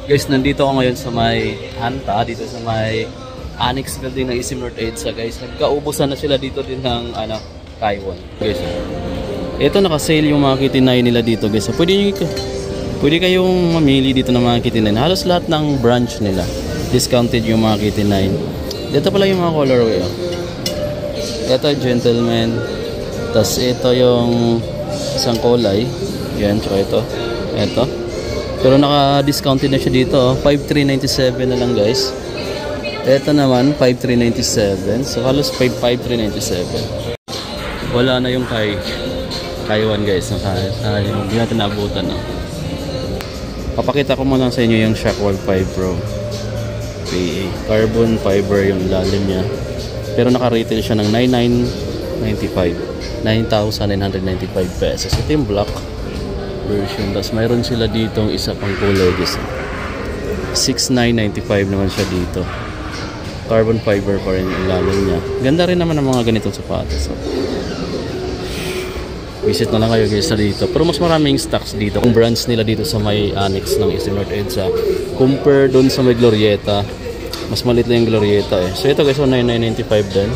Guys, nandito ako ngayon sa may Anta, dito sa may Annex building ng SM North EDSA guys. Nagkaubusan na sila dito din ng Taiwan. Guys, ito naka-sale yung mga KT9 nila dito guys. Pwede kayong mamili dito ng mga KT9. Halos lahat ng branch nila discounted yung mga KT9. Dito pala yung mga colorway. Ito gentleman. Tapos ito yung isang kulay. Yan, tsaka ito. Pero naka-discounted na siya dito. 5,397 na lang guys. Ito naman 5,397. So halos 5,397. Wala na yung Taiwan guys. Hindi natin naabutan. Papakita ko muna sa inyo yung Shockwave 5 Pro. Carbon fiber yung lalim niya. Pero naka-retail siya ng 9,995 pesos. Ito yung black version. Tapos mayroon sila ditong isa pang kulay guys. 6,995 naman siya dito. Carbon fiber pa rin yung lalim niya. Ganda rin naman ang mga ganitong sapatos. So, visit na lang kayo guys sa dito. Pero mas maraming stocks dito. Kung brands nila dito sa may annex ng SM North EDSA. Compare dun sa may Glorieta. Mas maliit lang yung Glorieta eh. So ito guys, 9,995 din.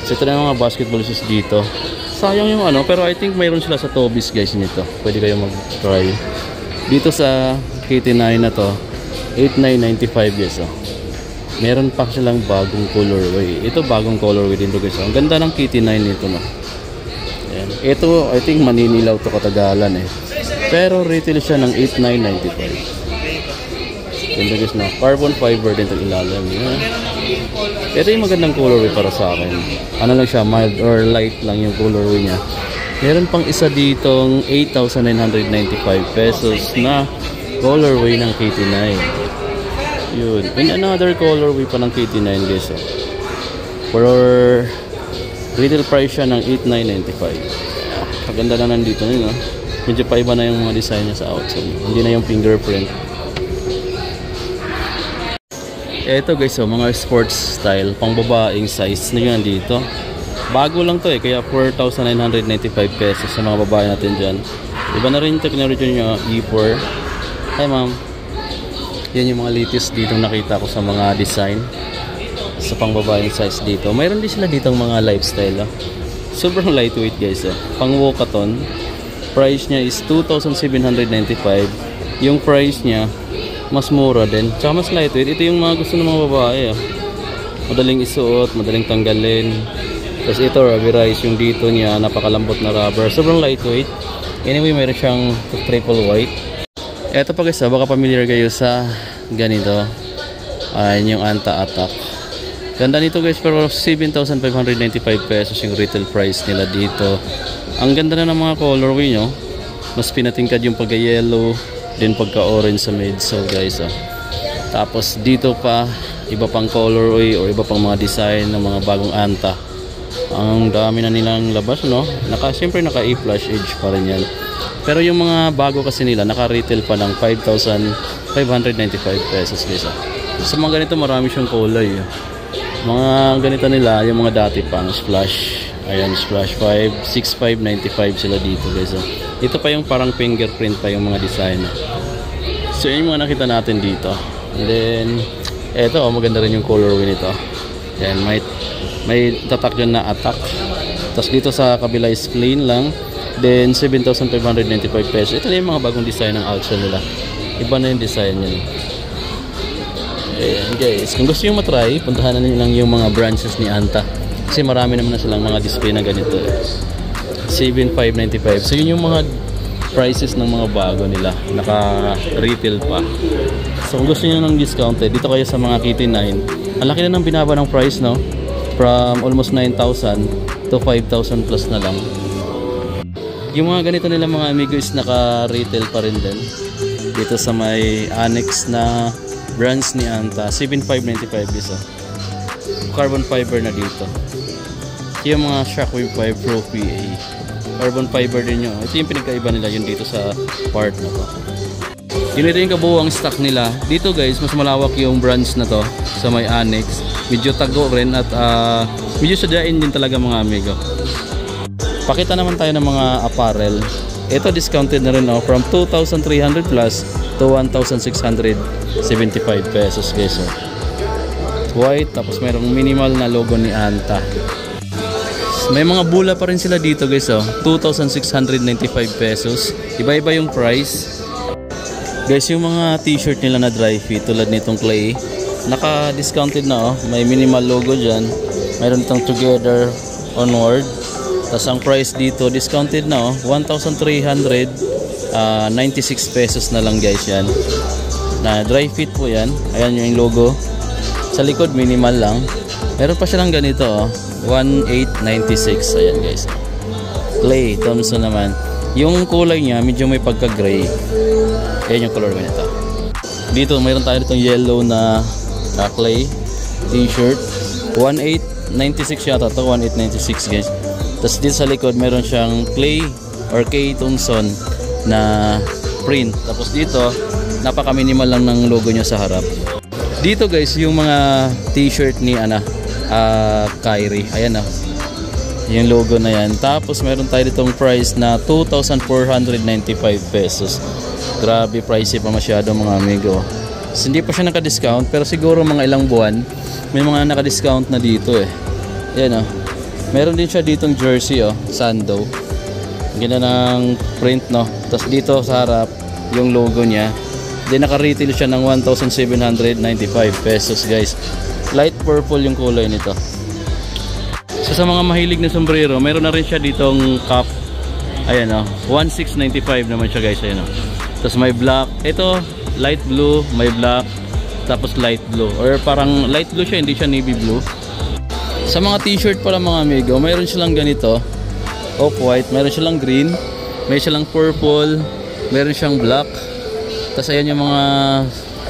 So ito na yung mga basketball shoes dito. Sayang yung pero I think mayroon sila sa Tobis guys nito. Pwede kayo mag-try. Dito sa KT9 na to, 8,995 guys. Meron pa silang bagong colorway. Ito bagong colorway din to guys. Ang ganda ng KT9 nito no. Ayan. Ito I think maninilaw to katagalan eh. Pero retail siya ng 8,995. Ganda guys no. Carbon fiber din itong ilalim. Ayan. Ito yung magandang colorway para sa akin. Ano lang siya, mild or light lang yung colorway niya. Meron pang isa ditong 8,995 pesos na colorway ng KT9. Yun. And another colorway pa ng KT9 guys. For retail price siya ng 8,995. Maganda na nandito nyo. Medyo paiba na yung mga design niya sa outside. Hindi na yung fingerprint. Ito guys, mga sports style, pang babaeng size na yun dito. Bago lang to kaya 4,995 pesos sa mga babae natin dyan. Iba na rin yung technology nyo, E4. Hi ma'am. Yan yung mga latest dito nakita ko sa mga design sa pang babaeng size dito. Mayroon din sila dito mga lifestyle. Sobrang lightweight guys. Pang Wokaton, price niya is 2,795. Yung price niya mas mura din, tsaka mas lightweight. Ito yung mga gusto ng mga babae madaling isuot, madaling tanggalin. Tapos ito rubberized yung dito niya, napakalambot na rubber, sobrang lightweight. Anyway, mayroon siyang triple white. Ito pa guys, baka familiar kayo sa ganito. Ayan yung Anta Attack. Ganda nito guys, pero 7,595 pesos yung retail price nila dito. Ang ganda na ng mga colorway nyo. Mas pinatingkad yung pagka-yellow, din pagka-orange sa midsole guys. Tapos dito pa iba pang colorway or iba pang mga design ng mga bagong Anta. Ang dami na nilang labas no. Siyempre naka A-flash edge pa rin yan. Pero yung mga bago kasi nila naka-retail pa lang 5,595 pesos guys. Sa mga ganito marami siyang kulay. Mga ganito nila yung mga dati pang splash. Ayan, splash 5, 6,595 sila dito guys. Ito pa yung parang fingerprint pa yung mga design. So yun yung mga nakita natin dito. And then eto maganda rin yung colorway nito. Yan, may tatak yun na attack. Tapos dito sa kabila is plain lang. Then 7,595 pesos. Ito na yung mga bagong design ng outsole nila. Iba na yung design nyo. Ayan guys, kung gusto nyo matry, puntahan na nyo lang yung mga branches ni Anta. Kasi marami naman na silang mga display na ganito. 7,595. So yun yung mga prices ng mga bago nila. Naka-retail pa. So kung gusto nyo ng discounted, dito kayo sa mga KT9. Ang laki na ng binaba ng price no. From almost 9,000 to 5,000 plus na lang. Yung mga ganito nila mga amigo is naka-retail pa rin din. Dito sa may annex na brands ni Anta. 7,595 isa. Carbon fiber na dito. Yung mga Shockwave 5 Pro PA. Carbon fiber din yun. Ito yung pinagkaiba nila yun dito sa part na to. Yun ito yung kabuuang stock nila. Dito guys, mas malawak yung branch na to sa may annex. Medyo tago rin at medyo sadyain din talaga mga amigo. Pakita naman tayo ng mga apparel. Ito discounted na rin from 2,300 plus to 1,675 pesos guys. White, tapos mayroong minimal na logo ni Anta. May mga bula pa rin sila dito guys, 2,695 pesos. Iba-iba yung price. Guys, yung mga t-shirt nila na dry fit tulad nitong Clay, naka-discounted na may minimal logo dyan. Mayroon itong Together Onward. Tapos ang price dito, discounted na 1,396 pesos na lang guys yan. Na dry fit po yan. Ayan yung logo. Sa likod minimal lang. Meron pa siya lang ganito 1,896. Ayan guys. Clay Thompson naman. Yung kulay niya medyo may pagka-gray. Ayan yung color nito. Dito mayroon tayo itong yellow na Clay t-shirt. 1,896 yata to. 1,896 guys. Tapos dito sa likod meron siyang Clay or K Thompson na print. Tapos dito napaka-minimal lang ng logo niya sa harap. Dito guys yung mga t-shirt ni Kyrie. Ayan yung logo na yan. Tapos meron tayo ditong price na 2,495 pesos. Grabe, pricey pa masyado mga amigo. So, hindi pa siya naka-discount, pero siguro mga ilang buwan may mga naka-discount na dito Ayan meron din siya ditong jersey Sando. Ganda ng print Tapos dito sa harap yung logo niya. Then naka-retail siya ng 1,795 pesos guys. Light purple yung kulay nito. So sa mga mahilig na sombrero, meron na rin siya ditong cap. Ayan 1,695 naman siya guys. Ayan Tapos may black. Ito light blue, may black, tapos light blue. Or parang light blue siya, hindi siya navy blue. Sa mga t-shirt pala mga amigo, mayroon silang ganito. Off-white, mayroon silang green, may silang purple, mayroon siyang black. Tapos ayan yung mga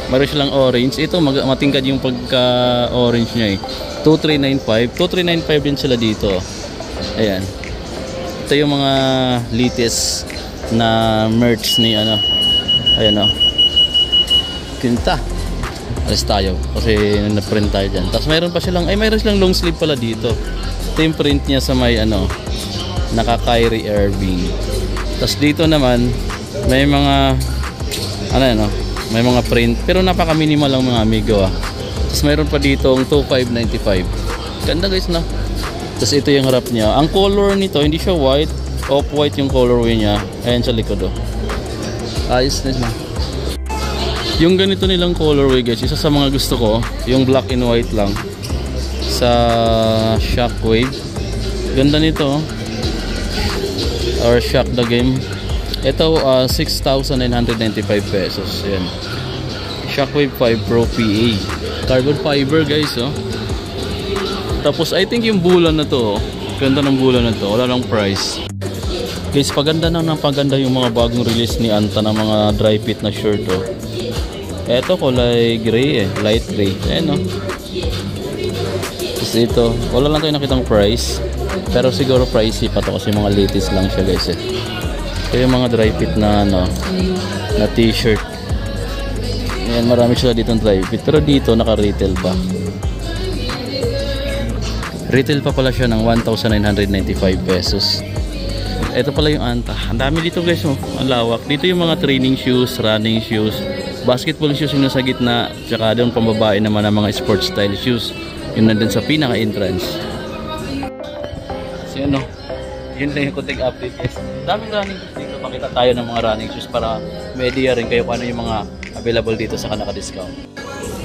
mayroon silang orange. Ito matingkad yung pagka-orange niya 2,395. 2,395 din sila dito. Ayan. Ito yung mga latest na merch ni Ayan Kinta. Alis tayo kasi na-print tayo dyan. Tapos mayroon pa silang mayroon silang long sleeve pala dito. Ito yung print niya sa may naka Kyrie Irving. Tapos dito naman may mga may mga print pero napaka minimal lang mga amigo Tapos mayroon pa dito 2,595. Ganda guys Tapos ito yung harap niya. Ang color nito hindi siya white, off-white yung colorway niya. Ayan sa likod ayos na yung ganito nilang colorway guys. Isa sa mga gusto ko yung black and white lang sa Shockwave. Ganda nito or Shock the Game. Ito 6,995 pesos. Ayan. Shockwave 5 Pro PA. Carbon fiber guys Tapos I think yung bulan na to ganda ng bulan na to. Wala lang price. Guys, paganda ng paganda yung mga bagong release ni Anta ng mga dry fit na shirt Ito kulay gray light gray. Ayan Tapos ito, wala lang tayo nakitang price. Pero siguro pricey pa to kasi mga latest lang siya guys Ito yung mga dry fit na na t-shirt. Ayan, marami sila dito dry fit. Pero dito naka-retail pa. Retail pa pala siya ng 1,995 pesos. Ito pala yung Anta. Ang dami dito guys Ang lawak. Dito yung mga training shoes, running shoes, basketball shoes yung nasa gitna. Tsaka doon pambabae naman ang mga sports style shoes. Yung nandun sa pinaka-entrance. So yun yun lang yung kunting update guys. Daming running shoes dito. Pakita tayo ng mga running shoes para may idea rin kayo kung ano yung mga available dito sa naka-discount.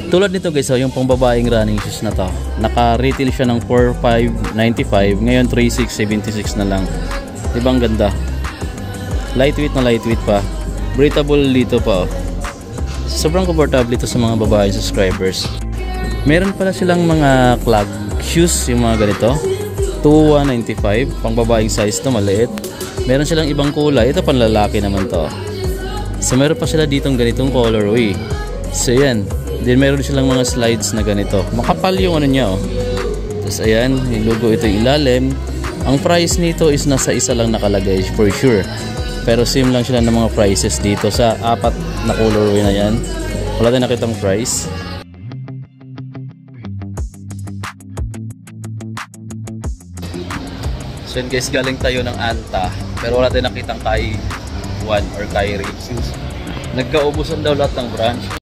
Tulad nito guys yung pangbabaeng running shoes na to. Naka-retail siya ng 4,595. Ngayon 3,676 na lang. Diba ang ganda? Lightweight pa. Breathable dito pa Sobrang comfortable ito sa mga babae subscribers. Meron pala silang mga clog shoes, yung mga ganito. 2,195, pang babaeng size to, maliit. Meron silang ibang kulay, ito panlalaki naman to. So meron pa sila ditong ganitong colorway. So yan, then meron silang mga slides na ganito. Makapal yung niya Tapos ayan, yung logo ito yung ilalim. Ang price nito is nasa isa lang nakalagay for sure. Pero same lang sila ng mga prices dito sa apat na colorway na yan. Wala tayong nakitang price. So yun guys, galing tayo ng Anta. Pero wala tayong nakitang Kai 1 or Kyrie shoes. Nagkaubusan daw lahat ng branch.